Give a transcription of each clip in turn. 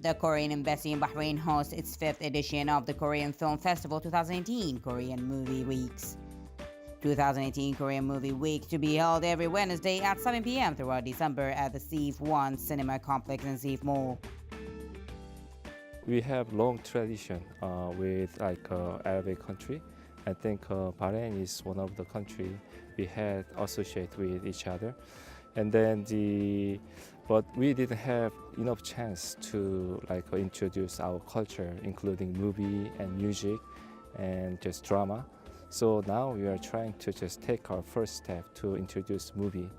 The Korean Embassy in Bahrain hosts its fifth edition of the Korean Film Festival 2018 Korean Movie Weeks. 2018 Korean Movie Week to be held every Wednesday at 7 p.m. throughout December at the Seif One Cinema Complex in Seif Mall. We have long tradition with Arabic country. I think Bahrain is one of the country we had associate with each other, and then but we didn't have enough chance to introduce our culture, including movie and music, and just drama. So now we are trying to just take our first step to introduce movie,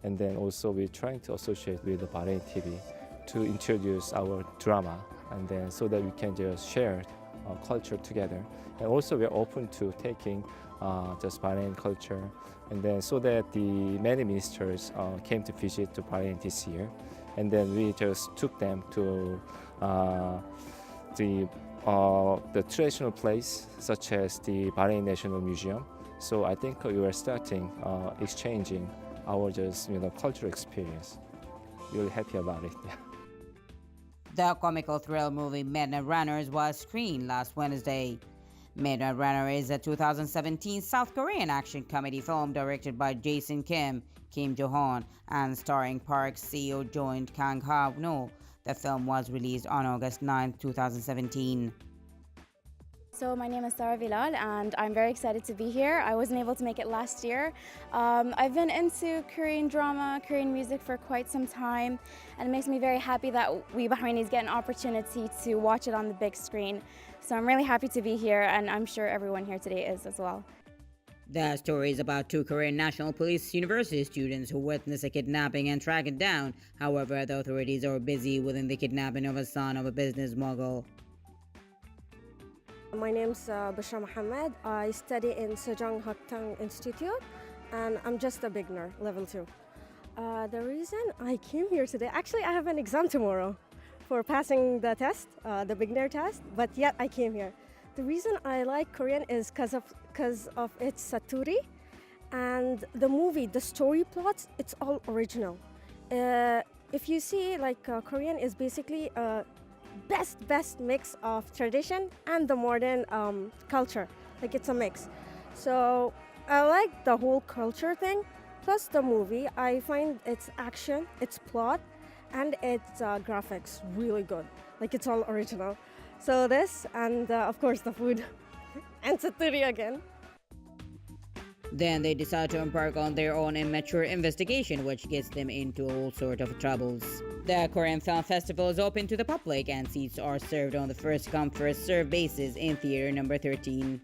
and then also we're trying to associate with the Bahrain TV to introduce our drama, and then so that we can just share culture together. And also we're open to taking just Bahrain culture, and then so that the many ministers came to visit to Bahrain this year, and then we just took them to the traditional place such as the Bahrain National Museum. So I think we are starting exchanging our just cultural experience. Really happy about it. The comical thrill movie Midnight Runners was screened last Wednesday. Midnight Runner is a 2017 South Korean action comedy film directed by Jason Kim, Kim Jo-hoon, and starring Park Seo-joon and Kang Ha-no. The film was released on August 9, 2017. So my name is Sarah Vilal and I'm very excited to be here. I wasn't able to make it last year. I've been into Korean drama, Korean music for quite some time, and it makes me very happy that we Bahrainis get an opportunity to watch it on the big screen. So I'm really happy to be here, and I'm sure everyone here today is as well. The story is about two Korean National Police University students who witness a kidnapping and track it down. However, the authorities are busy within the kidnapping of a son of a business mogul. My name is Bashra Mohammed. I study in Sejong Hakdang Institute, and I'm just a beginner, level 2. The reason I came here today, actually I have an exam tomorrow for passing the test, the beginner test, but yet I came here. The reason I like Korean is because of its saturi, and the movie, the story plots, it's all original. If you see, Korean is basically a best mix of tradition and the modern culture. It's a mix. So I like the whole culture thing, plus the movie. I find its action, its plot, and its graphics really good. It's all original. So this, and of course the food, and saturi again. Then they decide to embark on their own immature investigation, which gets them into all sorts of troubles. The Korean Film Festival is open to the public, and seats are served on the first-come, first-served basis in theater number 13.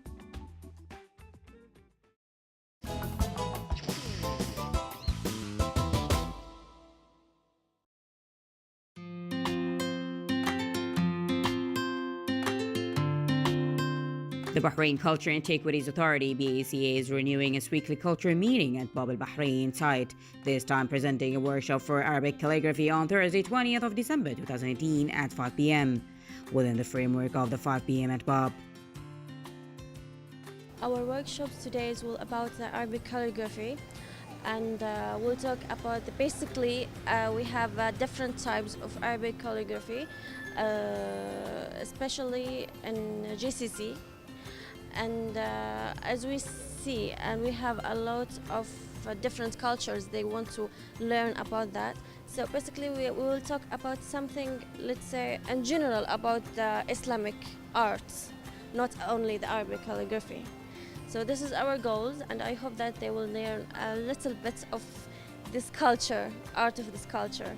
The Bahrain Culture Antiquities Authority (BACA) is renewing its weekly culture meeting at Bab al Bahrain site, this time presenting a workshop for Arabic calligraphy on Thursday, 20th of December 2018 at 5 p.m. within the framework of the 5 p.m. at Bab. Our workshops today will about the Arabic calligraphy, and we'll talk about basically we have different types of Arabic calligraphy, especially in GCC. And as we see, and we have a lot of different cultures, they want to learn about that. So basically we will talk about something, let's say, in general about the Islamic arts, not only the Arabic calligraphy. So this is our goals, and I hope that they will learn a little bit of this culture, art of this culture.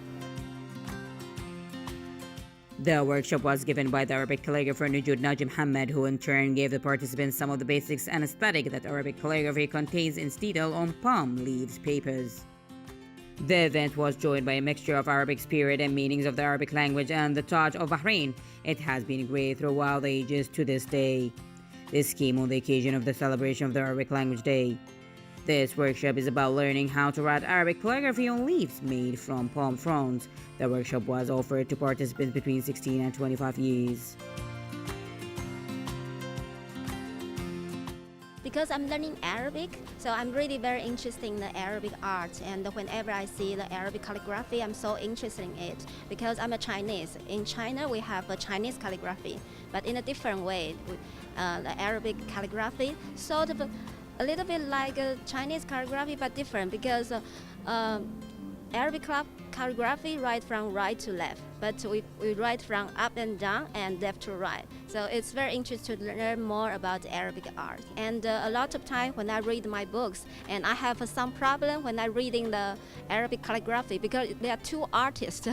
The workshop was given by the Arabic calligrapher Nujud Najim Muhammad, who in turn gave the participants some of the basics and aesthetic that Arabic calligraphy contains instead on palm leaves papers. The event was joined by a mixture of Arabic spirit and meanings of the Arabic language and the Taj of Bahrain. It has been great throughout the ages to this day. This came on the occasion of the celebration of the Arabic Language Day. This workshop is about learning how to write Arabic calligraphy on leaves made from palm fronds. The workshop was offered to participants between 16 and 25 years. The because I'm learning Arabic, so I'm really very interested in the Arabic art. And whenever I see the Arabic calligraphy, I'm so interested in it because I'm a Chinese. In China, we have a Chinese calligraphy, but in a different way. The Arabic calligraphy, sort of a little bit like a Chinese calligraphy, but different because Arabic calligraphy write from right to left, but we write from up and down and left to right. So it's very interesting to learn more about Arabic art. And a lot of time when I read my books, and I have some problem when I'm reading the Arabic calligraphy because there are two artists.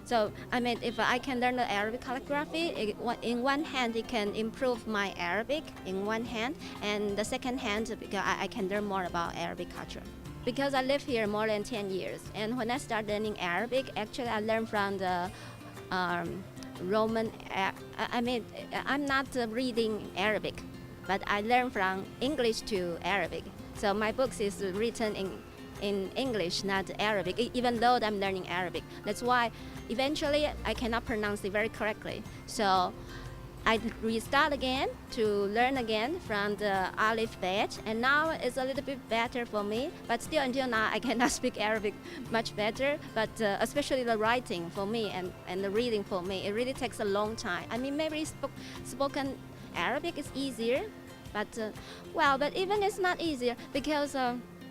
So I mean, if I can learn the Arabic calligraphy, in one hand it can improve my Arabic in one hand, and the second hand because I can learn more about Arabic culture. Because I live here more than 10 years, and when I started learning Arabic, actually I learned from the Roman. I mean, I'm not reading Arabic, but I learned from English to Arabic. So my books is written in English, not Arabic, even though I'm learning Arabic. That's why eventually I cannot pronounce it very correctly. So I restart again to learn again from the Alif Bet, and now it's a little bit better for me. But still, until now, I cannot speak Arabic much better. But especially the writing for me and the reading for me, it really takes a long time. I mean, maybe spoken Arabic is easier, but but even it's not easier because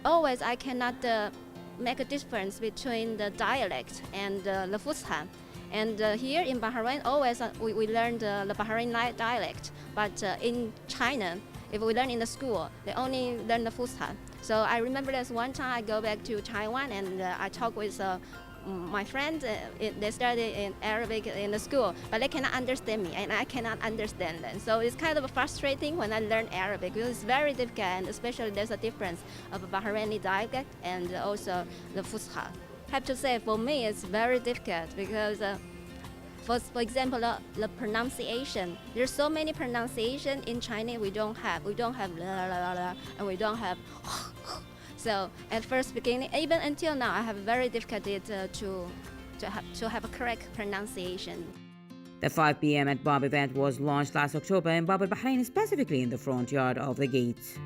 always I cannot make a difference between the dialect and the Fusha. And here in Bahrain, always we learn the Bahraini dialect. But in China, if we learn in the school, they only learn the Fusha. So I remember there's one time I go back to Taiwan and I talk with my friends. They study in Arabic in the school, but they cannot understand me, and I cannot understand them. So it's kind of frustrating when I learn Arabic because it's very difficult, and especially there's a difference of Bahraini dialect and also the Fusha. Have to say, for me, it's very difficult because, for example, the pronunciation. There's so many pronunciation in Chinese we don't have. We don't have la la la, and we don't have. So at first beginning, even until now, I have very difficulty to have a correct pronunciation. The 5 p.m. at Bab event was launched last October in Bab al-Bahrain, specifically in the front yard of the gate.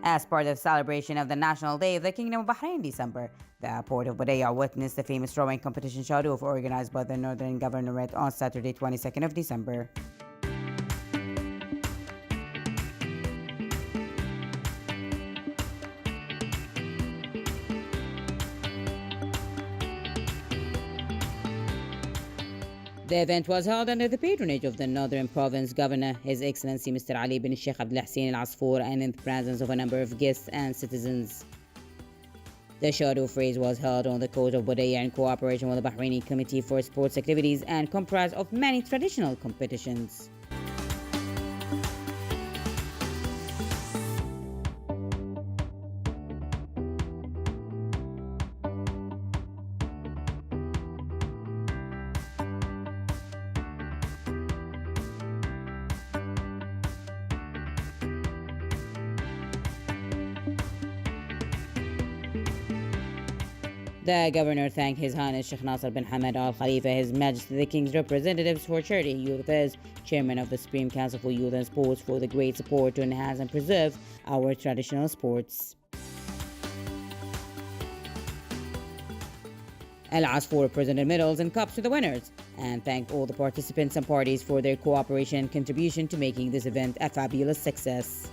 As part of the celebration of the National Day of the Kingdom of Bahrain in December, the Port of Budaya witnessed the famous rowing competition Shadoof organized by the Northern Governorate on Saturday, 22nd of December. The event was held under the patronage of the Northern Province Governor, His Excellency Mr. Ali bin Sheikh Abdullah Hussein Al Asfour, and in the presence of a number of guests and citizens. The Shadoof race was held on the coast of Budaya in cooperation with the Bahraini Committee for Sports Activities and comprised of many traditional competitions. The governor thanked His Highness Sheikh Nasser bin Hamad Al Khalifa, His Majesty the King's representatives for charity, Youth Affairs, Chairman of the Supreme Council for Youth and Sports, for the great support to enhance and preserve our traditional sports. Al Asfour presented medals and cups to the winners and thanked all the participants and parties for their cooperation and contribution to making this event a fabulous success.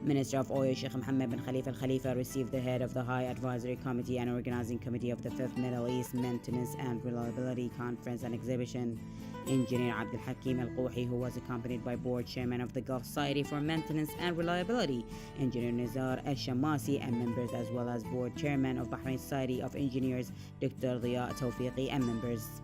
Minister of Oil Sheikh Mohammed bin Khalifa Al Khalifa received the head of the High Advisory Committee and Organizing Committee of the 5th Middle East Maintenance and Reliability Conference and Exhibition, Engineer Abdul Hakim Al Qouhi, who was accompanied by Board Chairman of the Gulf Society for Maintenance and Reliability, Engineer Nizar Al Shamasi, and members, as well as Board Chairman of Bahrain Society of Engineers, Dr. Diya Tawfiqi, and members.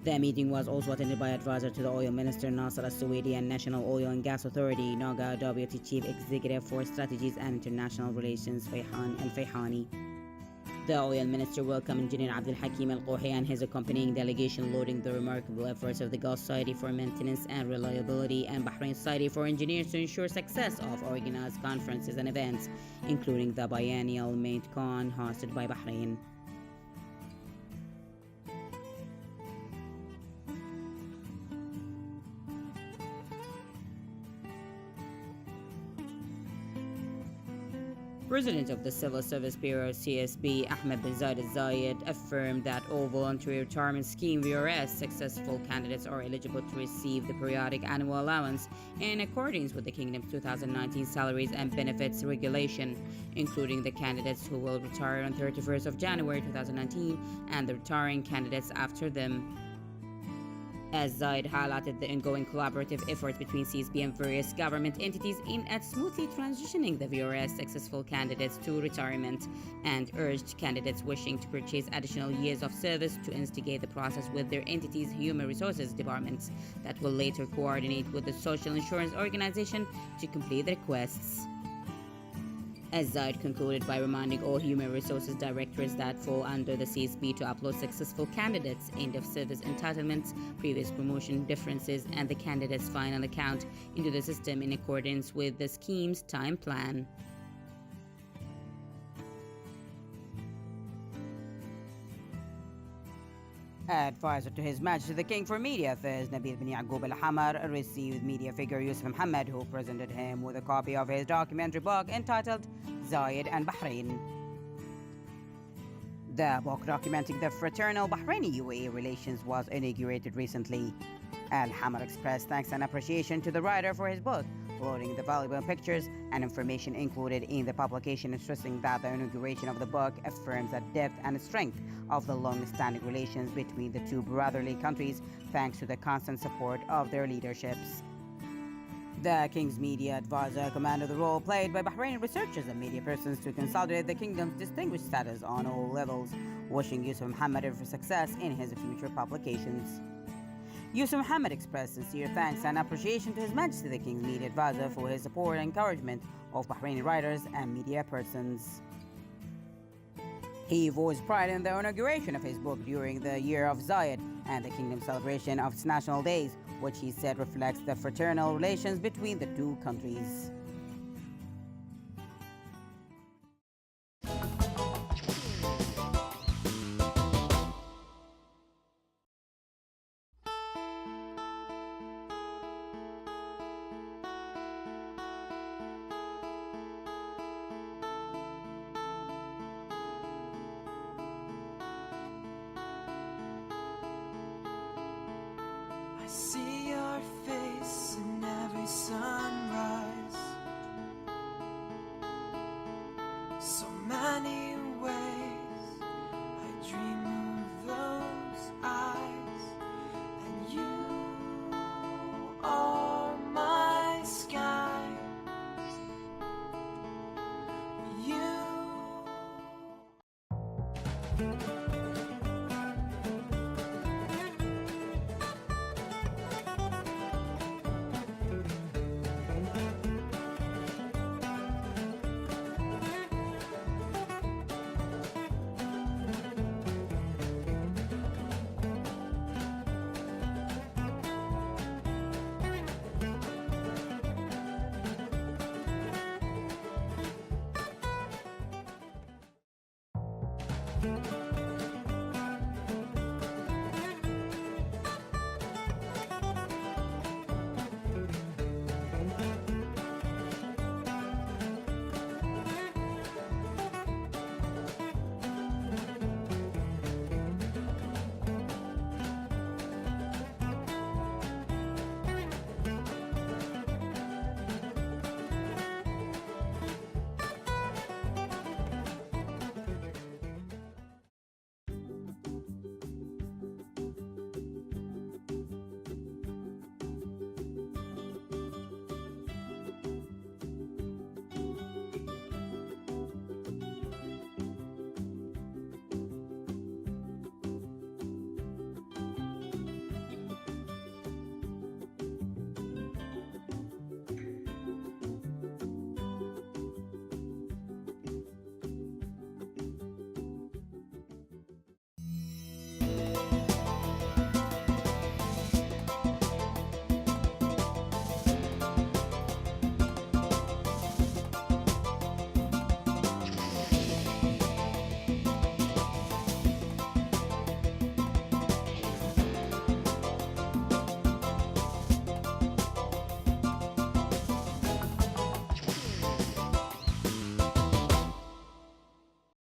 The meeting was also attended by advisor to the Oil Minister Nasser Al-Suwaidi and National Oil and Gas Authority, NOGA, Deputy Chief Executive for Strategies and International Relations, Fayhan Al-Fayhani. The Oil Minister welcomed Engineer Abdul Hakim Al Qouhi and his accompanying delegation, lauding the remarkable efforts of the Gulf Society for Maintenance and Reliability and Bahrain Society for Engineers to ensure success of organized conferences and events, including the biennial MaintCon hosted by Bahrain. President of the Civil Service Bureau CSB, Ahmed bin Zayed Al Zayed, affirmed that all voluntary retirement scheme VRS successful candidates are eligible to receive the periodic annual allowance in accordance with the Kingdom's 2019 Salaries and Benefits Regulation, including the candidates who will retire on 31st of January 2019 and the retiring candidates after them. As Zayed highlighted the ongoing collaborative efforts between CSB and various government entities aimed at smoothly transitioning the VRS successful candidates to retirement, and urged candidates wishing to purchase additional years of service to instigate the process with their entity's human resources departments that will later coordinate with the social insurance organization to complete the requests. As Zayed concluded by reminding all human resources directorates that fall under the CSB to upload successful candidates' end-of-service entitlements, previous promotion differences, and the candidate's final account into the system in accordance with the scheme's time plan. Advisor to His Majesty the King for Media Affairs, Nabil bin Yaqub Al-Hamar, received media figure Yusuf Mohammed, who presented him with a copy of his documentary book entitled Zayed and Bahrain. The book documenting the fraternal Bahraini-UAE relations was inaugurated recently. Al-Hamar expressed thanks and appreciation to the writer for his book, loading the valuable pictures and information included in the publication, stressing that the inauguration of the book affirms the depth and strength of the long-standing relations between the two brotherly countries, thanks to the constant support of their leaderships. The King's media advisor commanded the role played by Bahraini researchers and media persons to consolidate the Kingdom's distinguished status on all levels, wishing Yusuf Mohammed for success in his future publications. Yusuf Mohammed expressed sincere thanks and appreciation to His Majesty the King's media advisor for his support and encouragement of Bahraini writers and media persons. He voiced pride in the inauguration of his book during the year of Zayed and the Kingdom's celebration of its national days, which he said reflects the fraternal relations between the two countries. I see your face in every sunrise. So many ways I dream of those eyes, and you are my sky. You.